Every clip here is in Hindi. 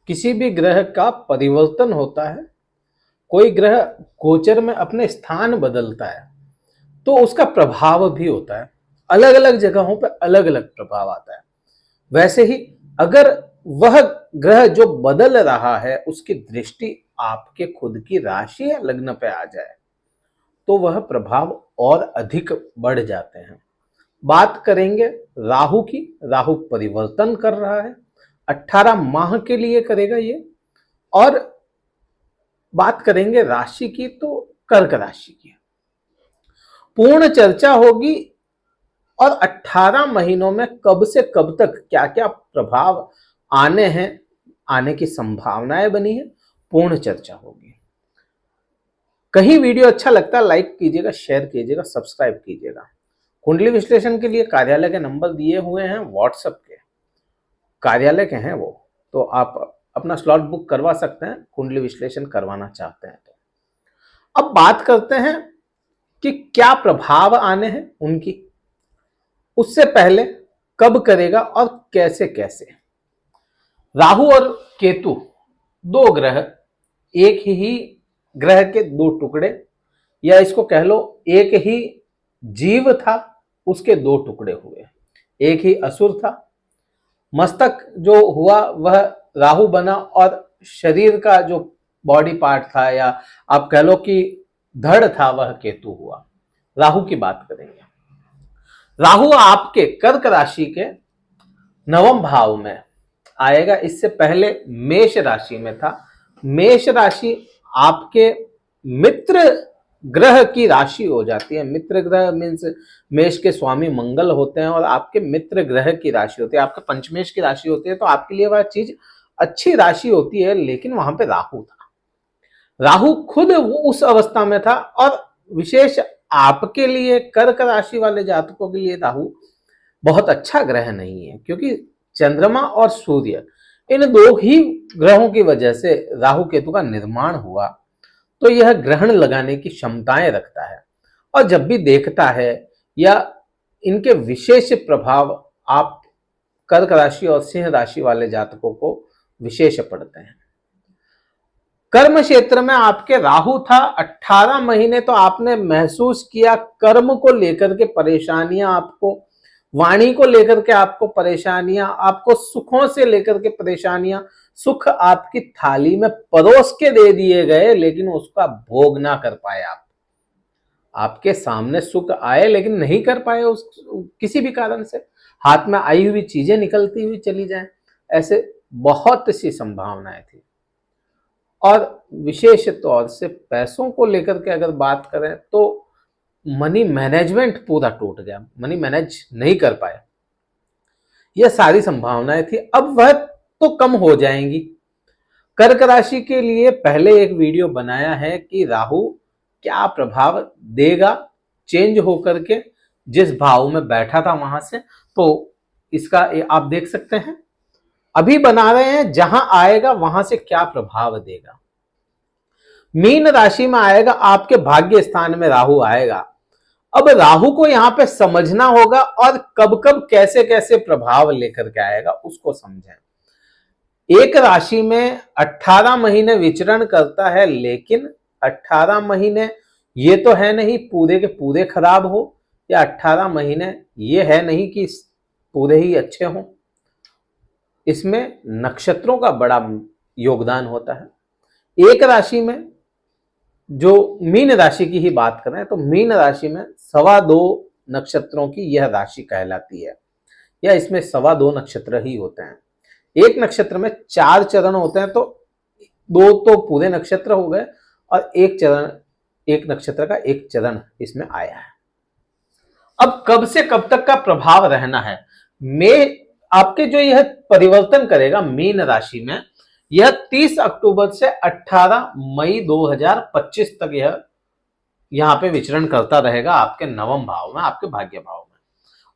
किसी भी ग्रह का परिवर्तन होता है, कोई ग्रह गोचर में अपने स्थान बदलता है तो उसका प्रभाव भी होता है। अलग अलग जगहों पर अलग अलग प्रभाव आता है। वैसे ही अगर वह ग्रह जो बदल रहा है उसकी दृष्टि आपके खुद की राशि या लग्न पे आ जाए तो वह प्रभाव और अधिक बढ़ जाते हैं। बात करेंगे राहु की। राहु परिवर्तन कर रहा है, 18 माह के लिए करेगा ये। और बात करेंगे राशि की तो कर्क राशि की पूर्ण चर्चा होगी और 18 महीनों में कब से कब तक क्या क्या प्रभाव आने हैं, आने की संभावनाएं बनी है, पूर्ण चर्चा होगी। कहीं वीडियो अच्छा लगता है लाइक कीजिएगा, शेयर कीजिएगा, सब्सक्राइब कीजिएगा। कुंडली विश्लेषण के लिए कार्यालय के नंबर दिए हुए हैं, व्हाट्सएप के कार्यालय के हैं वो, तो आप अपना स्लॉट बुक करवा सकते हैं कुंडली विश्लेषण करवाना चाहते हैं तो। अब बात करते हैं कि क्या प्रभाव आने हैं उनकी। उससे पहले कब करेगा और कैसे कैसे। राहु और केतु दो ग्रह, एक ही ग्रह के दो टुकड़े, या इसको कह लो एक ही जीव था उसके दो टुकड़े हुए। एक ही असुर था, मस्तक जो हुआ वह राहु बना और शरीर का जो बॉडी पार्ट था या आप कह लो कि धड़ था वह केतु हुआ। राहु की बात करेंगे। राहु आपके कर्क राशि के नवम भाव में आएगा। इससे पहले मेष राशि में था। मेष राशि आपके मित्र ग्रह की राशि हो जाती है। मित्र ग्रह मीन्स मेष के स्वामी मंगल होते हैं और आपके मित्र ग्रह की राशि होती है, आपके पंचमेश की राशि होती है, तो आपके लिए वह चीज अच्छी राशि होती है। लेकिन वहां पे राहु था, राहु खुद उस अवस्था में था। और विशेष आपके लिए कर्क राशि वाले जातकों के लिए राहु बहुत अच्छा ग्रह नहीं है, क्योंकि चंद्रमा और सूर्य इन दो ही ग्रहों की वजह से राहु केतु का निर्माण हुआ, तो यह ग्रहण लगाने की क्षमताएं रखता है। और जब भी देखता है या इनके विशेष प्रभाव आप कर्क राशि और सिंह राशि वाले जातकों को विशेष पड़ते हैं। कर्म क्षेत्र में आपके राहु था 18 महीने, तो आपने महसूस किया कर्म को लेकर के परेशानियां, आपको वाणी को लेकर के आपको परेशानियां, आपको सुखों से लेकर के परेशानियां। सुख आपकी थाली में परोस के दे दिए गए लेकिन उसका भोग ना कर पाए आप। आपके सामने सुख आए लेकिन नहीं कर पाए, उस किसी भी कारण से हाथ में आई हुई चीजें निकलती हुई चली जाएं। ऐसे बहुत सी संभावनाएं थी। और विशेष तौर से पैसों को लेकर के अगर बात करें तो मनी मैनेजमेंट पूरा टूट गया, मनी मैनेज नहीं कर पाए। यह सारी संभावनाएं थी, अब वह तो कम हो जाएंगी। कर्क राशि के लिए पहले एक वीडियो बनाया है कि राहु क्या प्रभाव देगा चेंज होकर के जिस भाव में बैठा था वहां से, तो इसका आप देख सकते हैं। अभी बना रहे हैं जहां आएगा वहां से क्या प्रभाव देगा। मीन राशि में आएगा, आपके भाग्य स्थान में राहु आएगा। अब राहु को यहां पे समझना होगा और कब कब कैसे कैसे प्रभाव लेकर के आएगा उसको समझें। एक राशि में 18 महीने विचरण करता है, लेकिन 18 महीने ये तो है नहीं पूरे के पूरे खराब हो, या 18 महीने ये है नहीं कि पूरे ही अच्छे हों। इसमें नक्षत्रों का बड़ा योगदान होता है। एक राशि में जो मीन राशि की ही बात करें तो मीन राशि में 2.25 नक्षत्रों की यह राशि कहलाती है, या इसमें 2.25 नक्षत्र ही होते हैं। एक नक्षत्र में 4 चरण होते हैं, तो 2 तो पूरे नक्षत्र हो गए और एक नक्षत्र का एक चरण इसमें आया है। अब कब से कब तक का प्रभाव रहना है। आपके जो यह परिवर्तन करेगा मीन राशि में, यह 30 अक्टूबर से 18 मई 2025 तक यह यहां पे विचरण करता रहेगा आपके नवम भाव में, आपके भाग्य भाव में।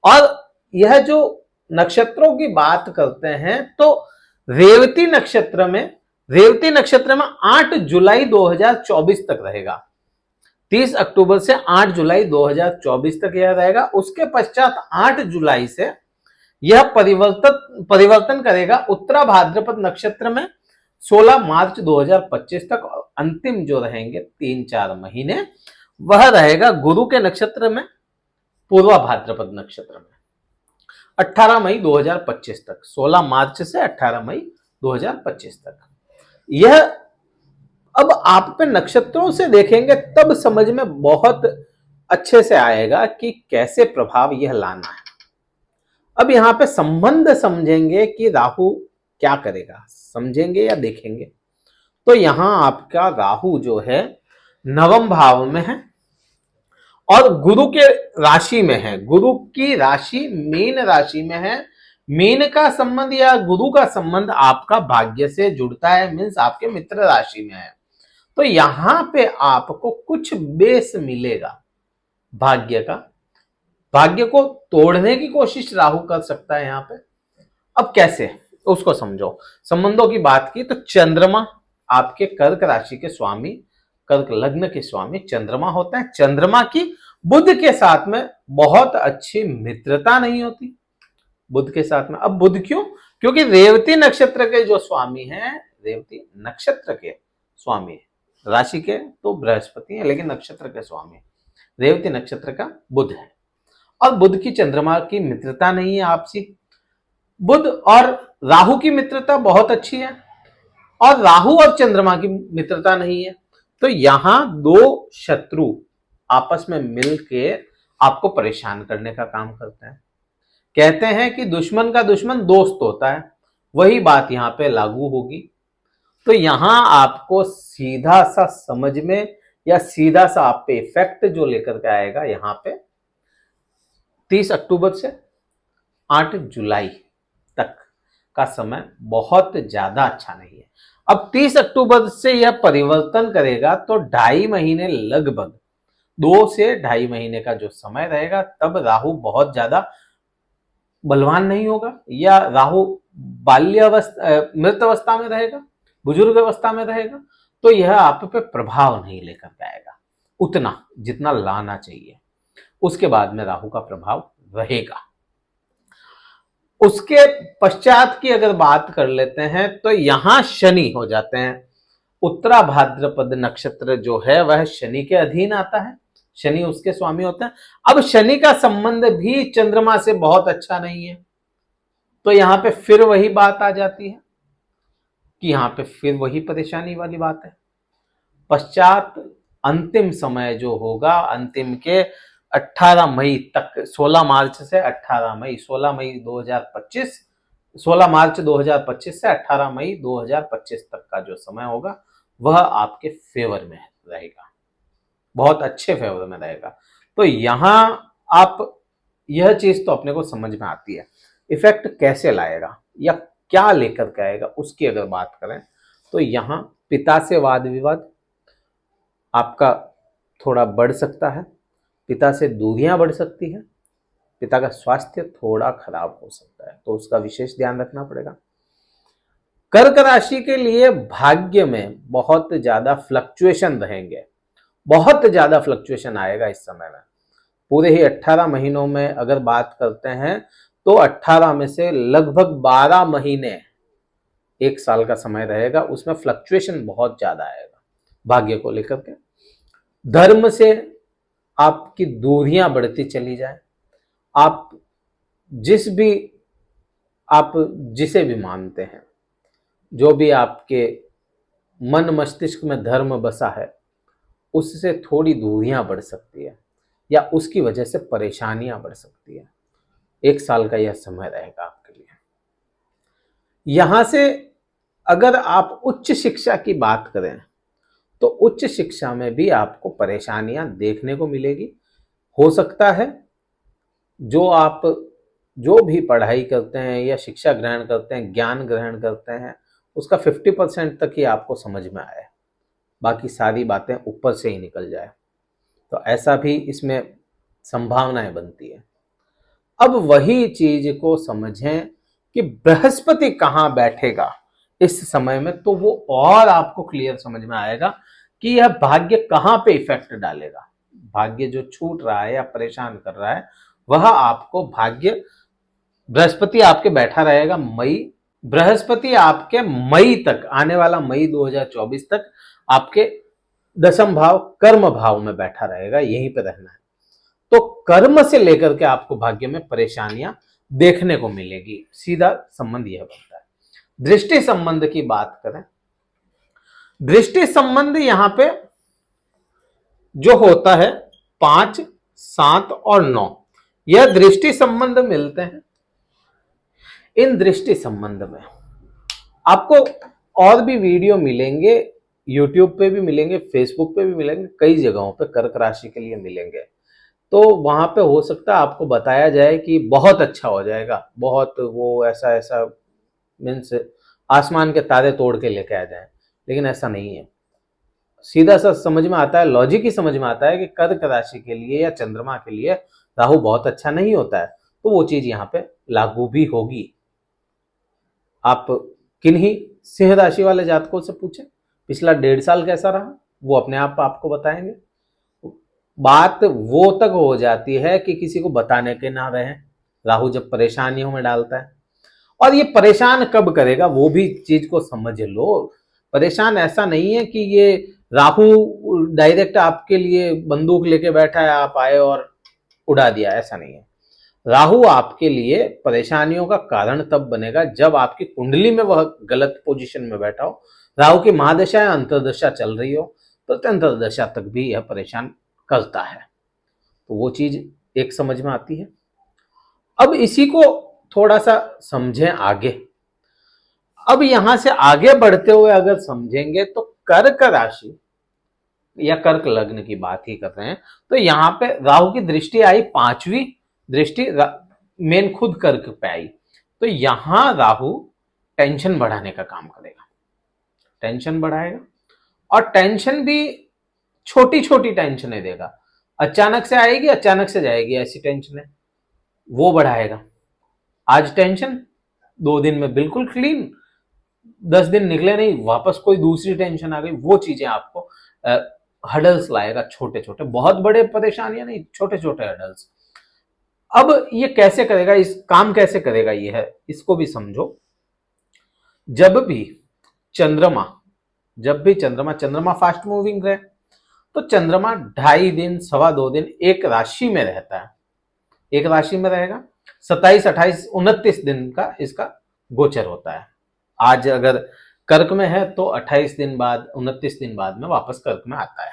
और यह जो नक्षत्रों की बात करते हैं तो रेवती नक्षत्र में 8 जुलाई 2024 तक रहेगा। 30 अक्टूबर से 8 जुलाई 2024 तक यह रहेगा। उसके पश्चात 8 जुलाई से यह परिवर्तन करेगा उत्तरा भाद्रपद नक्षत्र में, 16 मार्च 2025 तक, और अंतिम जो रहेंगे 3-4 महीने वह रहेगा गुरु के नक्षत्र में, पूर्वा भाद्रपद नक्षत्र में, 18 मई 2025 तक। 16 मार्च से 18 मई 2025 तक। यह अब आप पे नक्षत्रों से देखेंगे तब समझ में बहुत अच्छे से आएगा कि कैसे प्रभाव यह लाना है। अब यहां पे संबंध समझेंगे कि राहु क्या करेगा, समझेंगे या देखेंगे। तो यहां आपका राहु जो है नवम भाव में है और गुरु के राशि में है। गुरु की राशि मीन राशि में है। मीन का संबंध या गुरु का संबंध आपका भाग्य से जुड़ता है, मीन्स आपके मित्र राशि में है। तो यहां पे आपको कुछ बेस मिलेगा भाग्य का। भाग्य को तोड़ने की कोशिश राहु कर सकता है यहां पे। अब कैसे, उसको समझो। संबंधों की बात की तो चंद्रमा आपके कर्क राशि के स्वामी, कर्क लग्न के स्वामी चंद्रमा होता है। चंद्रमा की बुध के साथ में बहुत अच्छी मित्रता नहीं होती, बुध के साथ में। अब बुध क्यों? क्योंकि रेवती नक्षत्र के जो स्वामी हैं, रेवती नक्षत्र के स्वामी, राशि के तो बृहस्पति है लेकिन नक्षत्र के स्वामी रेवती नक्षत्र का बुध है। और बुध की चंद्रमा की मित्रता नहीं है आपसी। बुध और राहु की मित्रता बहुत अच्छी है और राहु और चंद्रमा की मित्रता नहीं है। तो यहां दो शत्रु आपस में मिलके आपको परेशान करने का काम करते हैं। कहते हैं कि दुश्मन का दुश्मन दोस्त होता है, वही बात यहां पे लागू होगी। तो यहां आपको सीधा सा समझ में या सीधा सा आप पे इफेक्ट जो लेकर के आएगा यहां पे 30 अक्टूबर से 8 जुलाई तक का समय बहुत ज्यादा अच्छा नहीं है। अब 30 अक्टूबर से यह परिवर्तन करेगा तो 2.5 महीने, लगभग 2 से 2.5 महीने का जो समय रहेगा, तब राहु बहुत ज्यादा बलवान नहीं होगा, या राहु बाल्यावस्था, मृत अवस्था में रहेगा, बुजुर्ग अवस्था में रहेगा। तो यह आप पे प्रभाव नहीं लेकर के आएगा उतना जितना लाना चाहिए। उसके बाद में राहु का प्रभाव रहेगा। उसके पश्चात की अगर बात कर लेते हैं तो यहां शनि हो जाते हैं। उत्तरा भाद्रपद नक्षत्र जो है वह शनि के अधीन आता है, शनि उसके स्वामी होते हैं। अब शनि का संबंध भी चंद्रमा से बहुत अच्छा नहीं है। तो यहां पे फिर वही बात आ जाती है कि यहां पे फिर वही परेशानी वाली बात है। पश्चात अंतिम समय जो होगा, अंतिम के 18 मई तक, 16 मार्च से 18 मई, 16 मई 2025, 16 मार्च 2025 से 18 मई 2025 तक का जो समय होगा वह आपके फेवर में रहेगा, बहुत अच्छे फेवर में रहेगा। तो यहां आप, यह चीज तो अपने को समझ में आती है। इफेक्ट कैसे लाएगा या क्या लेकर के आएगा उसकी अगर बात करें तो यहां पिता से वाद विवाद आपका थोड़ा बढ़ सकता है, पिता से दूरियां बढ़ सकती है, पिता का स्वास्थ्य थोड़ा खराब हो सकता है, तो उसका विशेष ध्यान रखना पड़ेगा। कर्क राशि के लिए भाग्य में बहुत ज्यादा फ्लक्चुएशन रहेंगे, बहुत ज्यादा फ्लक्चुएशन आएगा इस समय में। पूरे ही 18 महीनों में अगर बात करते हैं तो 18 में से लगभग 12 महीने, 1 साल का समय रहेगा, उसमें फ्लक्चुएशन बहुत ज्यादा आएगा भाग्य को लेकर के। धर्म से आपकी दूरियां बढ़ती चली जाए, आप जिसे भी मानते हैं, जो भी आपके मन मस्तिष्क में धर्म बसा है, उससे थोड़ी दूरियां बढ़ सकती है या उसकी वजह से परेशानियां बढ़ सकती है। 1 साल का यह समय रहेगा आपके लिए। यहां से अगर आप उच्च शिक्षा की बात करें तो उच्च शिक्षा में भी आपको परेशानियां देखने को मिलेगी। हो सकता है आप जो भी पढ़ाई करते हैं या शिक्षा ग्रहण करते हैं, ज्ञान ग्रहण करते हैं, उसका 50% तक ही आपको समझ में आए, बाकी सारी बातें ऊपर से ही निकल जाए। तो ऐसा भी इसमें संभावनाएं बनती है। अब वही चीज को समझें कि बृहस्पति कहां बैठेगा इस समय में, तो वो और आपको क्लियर समझ में आएगा कि यह भाग्य कहां पे इफेक्ट डालेगा। भाग्य जो छूट रहा है या परेशान कर रहा है, वह आपको भाग्य, बृहस्पति आपके बैठा रहेगा मई बृहस्पति आपके मई तक, आने वाला मई 2024 तक आपके दशम भाव कर्म भाव में बैठा रहेगा, यहीं पे रहना है। तो कर्म से लेकर के आपको भाग्य में परेशानियां देखने को मिलेगी, सीधा संबंध यह बनता है। दृष्टि संबंध की बात करें, दृष्टि संबंध यहां पे जो होता है 5, 7 और 9, यह दृष्टि संबंध मिलते हैं। इन दृष्टि संबंध में आपको और भी वीडियो मिलेंगे, YouTube पे भी मिलेंगे, Facebook पे भी मिलेंगे, कई जगहों पे कर्क राशि के लिए मिलेंगे। तो वहां पे हो सकता है आपको बताया जाए कि बहुत अच्छा हो जाएगा, बहुत वो ऐसा ऐसा मीन्स आसमान के तारे तोड़ के लेके आ जाए, लेकिन ऐसा नहीं है। सीधा सा समझ में आता है, लॉजिक ही समझ में आता है कि कर्क राशि के लिए या चंद्रमा के लिए राहु बहुत अच्छा नहीं होता है, तो वो चीज यहाँ पे लागू भी होगी। आप किन्हीं सिंह राशि वाले जातकों से पूछें पिछला 1.5 साल कैसा रहा, वो अपने आप आपको बताएंगे। बात वो तक हो जाती है कि किसी को बताने के ना रहे, राहु जब परेशानियों में डालता है। और ये परेशान कब करेगा वो भी चीज को समझ लो। परेशान ऐसा नहीं है कि ये राहु डायरेक्ट आपके लिए बंदूक लेके बैठा है, आप आए और उड़ा दिया, ऐसा नहीं है। राहु आपके लिए परेशानियों का कारण तब बनेगा जब आपकी कुंडली में वह गलत पोजीशन में बैठा हो, राहु की महादशा या अंतरदशा चल रही हो, तो अंतरदशा तक भी यह परेशान करता है। तो वो चीज एक समझ में आती है। अब इसी को थोड़ा सा समझें आगे। अब यहां से आगे बढ़ते हुए अगर समझेंगे तो कर्क राशि या कर्क लग्न की बात ही कर रहे हैं, तो यहां पे राहु की दृष्टि आई, 5वीं दृष्टि मेन खुद कर्क पे आई। तो यहां राहु टेंशन बढ़ाने का काम करेगा, टेंशन बढ़ाएगा। और टेंशन भी छोटी छोटी टेंशनें देगा, अचानक से आएगी अचानक से जाएगी, ऐसी टेंशन है वो बढ़ाएगा। आज टेंशन, 2 दिन में बिल्कुल क्लीन, 10 दिन निकले नहीं वापस कोई दूसरी टेंशन आ गई, वो चीजें आपको हडल्स लाएगा, छोटे छोटे, बहुत बड़े परेशानियां नहीं, छोटे छोटे हडल्स। अब ये कैसे करेगा, इस काम कैसे करेगा, ये है, इसको भी समझो। जब भी चंद्रमा फास्ट मूविंग रहे, तो चंद्रमा 2.5 दिन, 2.25 दिन एक राशि में रहता है, एक राशि में रहेगा। 27, 28, 29 दिन का इसका गोचर होता है। आज अगर कर्क में है तो 28 दिन बाद, 29 दिन बाद में वापस कर्क में आता है।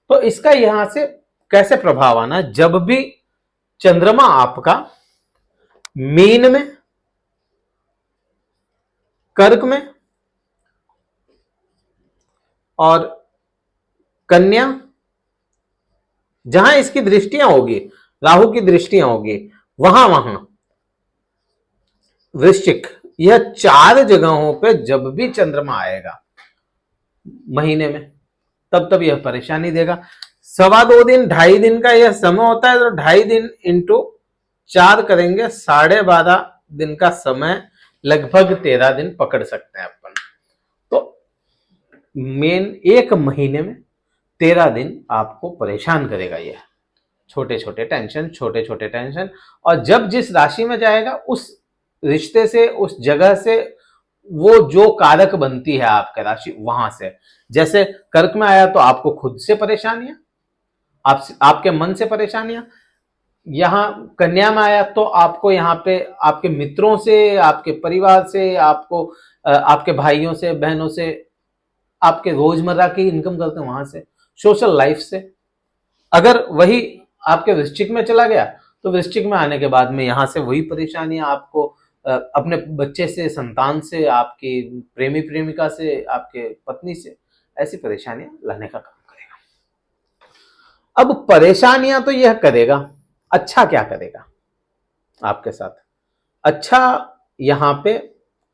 तो इसका यहां से कैसे प्रभाव आना, जब भी चंद्रमा आपका मीन में, कर्क में और कन्या, जहां इसकी दृष्टियां होगी, राहु की दृष्टियां होगी, वहां वृश्चिक, यह 4 जगहों पे जब भी चंद्रमा आएगा महीने में, तब यह परेशानी देगा। 2.25 दिन, 2.5 दिन का यह समय होता है, तो 2.5 दिन इंटू 4 करेंगे, 12.5 दिन का समय, लगभग 13 दिन पकड़ सकते हैं अपन। तो मेन एक महीने में 13 दिन आपको परेशान करेगा यह, छोटे छोटे टेंशन। और जब जिस राशि में जाएगा उस रिश्ते से, उस जगह से, वो जो कारक बनती है आपका राशि, वहां से, जैसे कर्क में आया तो आपको खुद से परेशानियां, आपके मन से परेशानियां, यहां कन्या में आया तो आपको यहाँ पे आपके मित्रों से, आपके परिवार से, आपको आपके भाइयों से, बहनों से, आपके रोजमर्रा की इनकम करते हैं वहां से, सोशल लाइफ से। अगर वही आपके वृश्चिक में चला गया तो वृश्चिक में आने के बाद में यहां से वही परेशानियां आपको अपने बच्चे से, संतान से, आपकी प्रेमी प्रेमिका से, आपके पत्नी से, ऐसी परेशानियां लाने का काम करेगा। अब परेशानियां तो यह करेगा, अच्छा क्या करेगा आपके साथ? अच्छा यहां पे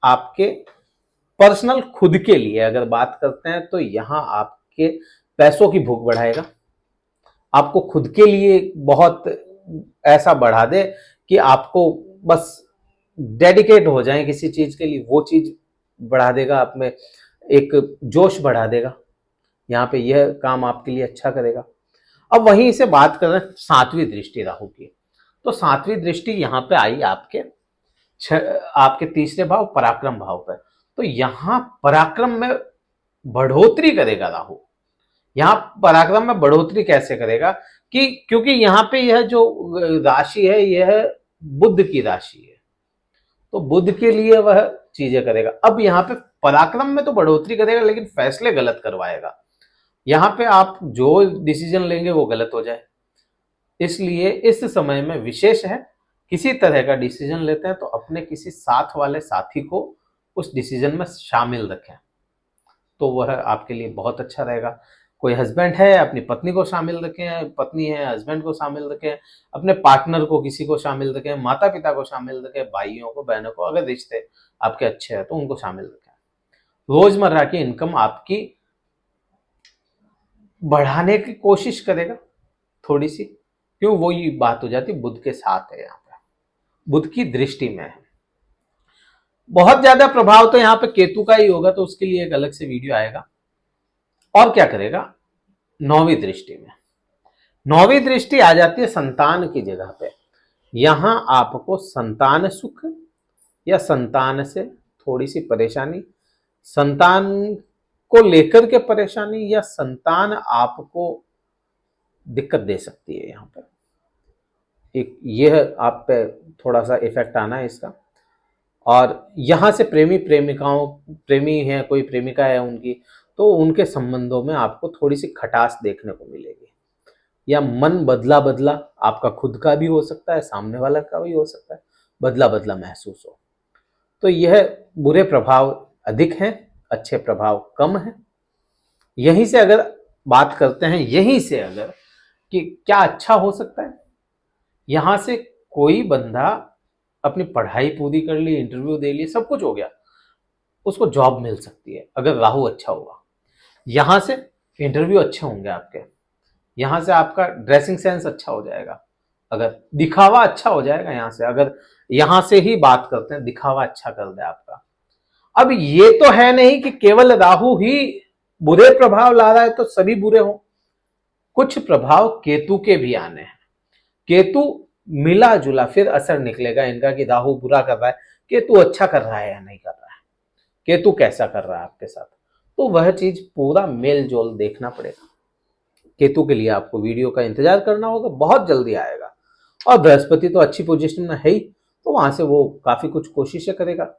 आपके पर्सनल खुद के लिए अगर बात करते हैं तो यहां आपके पैसों की भूख बढ़ाएगा, आपको खुद के लिए बहुत ऐसा बढ़ा दे कि आपको बस डेडिकेट हो जाए किसी चीज के लिए, वो चीज बढ़ा देगा, आप में एक जोश बढ़ा देगा, यहाँ पे यह काम आपके लिए अच्छा करेगा। अब वहीं से बात कर रहे हैं 7वीं दृष्टि राहु की, तो 7वीं दृष्टि यहाँ पे आई आपके आपके तीसरे भाव पराक्रम भाव पे, तो यहां पराक्रम में बढ़ोतरी करेगा राहु। यहां पराक्रम में बढ़ोतरी कैसे करेगा कि क्योंकि यहां पे यह जो राशि है यह बुध की राशि है, तो बुध के लिए वह चीजें करेगा। अब यहां पे पराक्रम में तो बढ़ोतरी करेगा लेकिन फैसले गलत करवाएगा। यहां पे आप जो डिसीजन लेंगे वो गलत हो जाए, इसलिए इस समय में विशेष है किसी तरह का डिसीजन लेते हैं तो अपने किसी साथ वाले साथी को उस डिसीजन में शामिल रखें, तो वह आपके लिए बहुत अच्छा रहेगा। कोई हस्बैंड है अपनी पत्नी को शामिल रखें, पत्नी है हस्बैंड को शामिल रखें, अपने पार्टनर को किसी को शामिल रखें, माता पिता को शामिल रखें, भाइयों को बहनों को, अगर रिश्ते आपके अच्छे हैं तो उनको शामिल रखें। रोजमर्रा की इनकम आपकी बढ़ाने की कोशिश करेगा थोड़ी सी, क्यों वो ये बात हो जाती बुध के साथ है, यहाँ पे बुध की दृष्टि में है। बहुत ज्यादा प्रभाव तो यहाँ पे केतु का ही होगा, तो उसके लिए एक अलग से वीडियो आएगा। और क्या करेगा, नौवीं दृष्टि में, नौवीं दृष्टि आ जाती है संतान की जगह पे। यहां आपको संतान सुख या संतान से थोड़ी सी परेशानी, संतान को लेकर के परेशानी, या संतान आपको दिक्कत दे सकती है। यहाँ पे एक यह आप पे थोड़ा सा इफेक्ट आना है इसका। और यहां से प्रेमी है, कोई प्रेमिका है उनकी, तो उनके संबंधों में आपको थोड़ी सी खटास देखने को मिलेगी, या मन बदला बदला, आपका खुद का भी हो सकता है, सामने वाला का भी हो सकता है, बदला बदला महसूस हो। तो यह बुरे प्रभाव अधिक हैं, अच्छे प्रभाव कम हैं। यहीं से अगर बात करते हैं, यहीं से अगर कि क्या अच्छा हो सकता है, यहां से कोई बंदा अपनी पढ़ाई पूरी कर ली, इंटरव्यू दे लिए, सब कुछ हो गया, उसको जॉब मिल सकती है अगर राहु अच्छा हुआ। यहां से इंटरव्यू अच्छे होंगे आपके, यहां से आपका ड्रेसिंग सेंस अच्छा हो जाएगा, अगर दिखावा अच्छा हो जाएगा यहां से, अगर यहां से ही बात करते हैं दिखावा अच्छा कर दे आपका। अब ये तो है नहीं कि केवल राहु ही बुरे प्रभाव ला रहा है तो सभी बुरे हो, कुछ प्रभाव केतु के भी आने हैं। केतु मिला जुला फिर असर निकलेगा इनका कि राहु बुरा कर रहा है, केतु अच्छा कर रहा है या नहीं कर रहा है, केतु कैसा कर रहा है आपके साथ, तो वह चीज पूरा मेल जोल देखना पड़ेगा। केतु के लिए आपको वीडियो का इंतजार करना होगा, बहुत जल्दी आएगा। और बृहस्पति तो अच्छी पोजीशन में है ही, तो वहां से वो काफी कुछ कोशिशें करेगा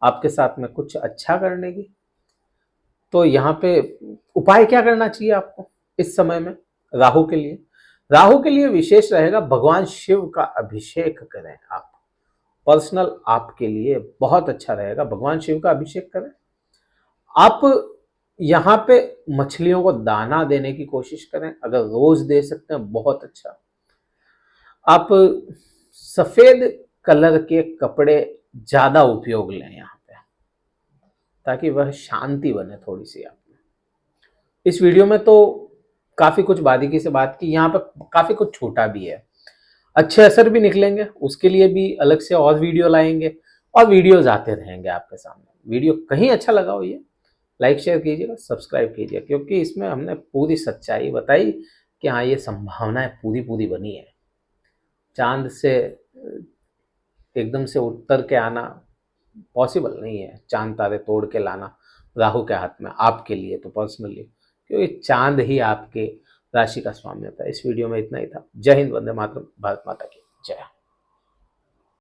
आपके साथ में कुछ अच्छा करने की। तो यहाँ पे उपाय क्या करना चाहिए आपको इस समय में राहु के लिए? राहु के लिए विशेष रहेगा भगवान शिव का अभिषेक करें आप, पर्सनल आपके लिए बहुत अच्छा रहेगा, भगवान शिव का अभिषेक करें। आप यहाँ पे मछलियों को दाना देने की कोशिश करें, अगर रोज दे सकते हैं बहुत अच्छा। आप सफेद कलर के कपड़े ज्यादा उपयोग लें यहाँ पे, ताकि वह शांति बने थोड़ी सी आप में। इस वीडियो में तो काफी कुछ बारीकी से बात की, यहाँ पे काफी कुछ छोटा भी है, अच्छे असर भी निकलेंगे, उसके लिए भी अलग से और वीडियो लाएंगे, और वीडियोज आते रहेंगे आपके सामने। वीडियो कहीं अच्छा लगा हो ये लाइक शेयर कीजिएगा, सब्सक्राइब कीजिए, क्योंकि इसमें हमने पूरी सच्चाई बताई कि हाँ ये संभावनाएं पूरी पूरी बनी है। चांद से एकदम से उतर के आना पॉसिबल नहीं है, चांद तारे तोड़ के लाना राहु के हाथ में आपके लिए तो पर्सनली, क्योंकि चांद ही आपके राशि का स्वामी होता है। इस वीडियो में इतना ही था। जय हिंद, वंदे मातरम, भारत माता की जय।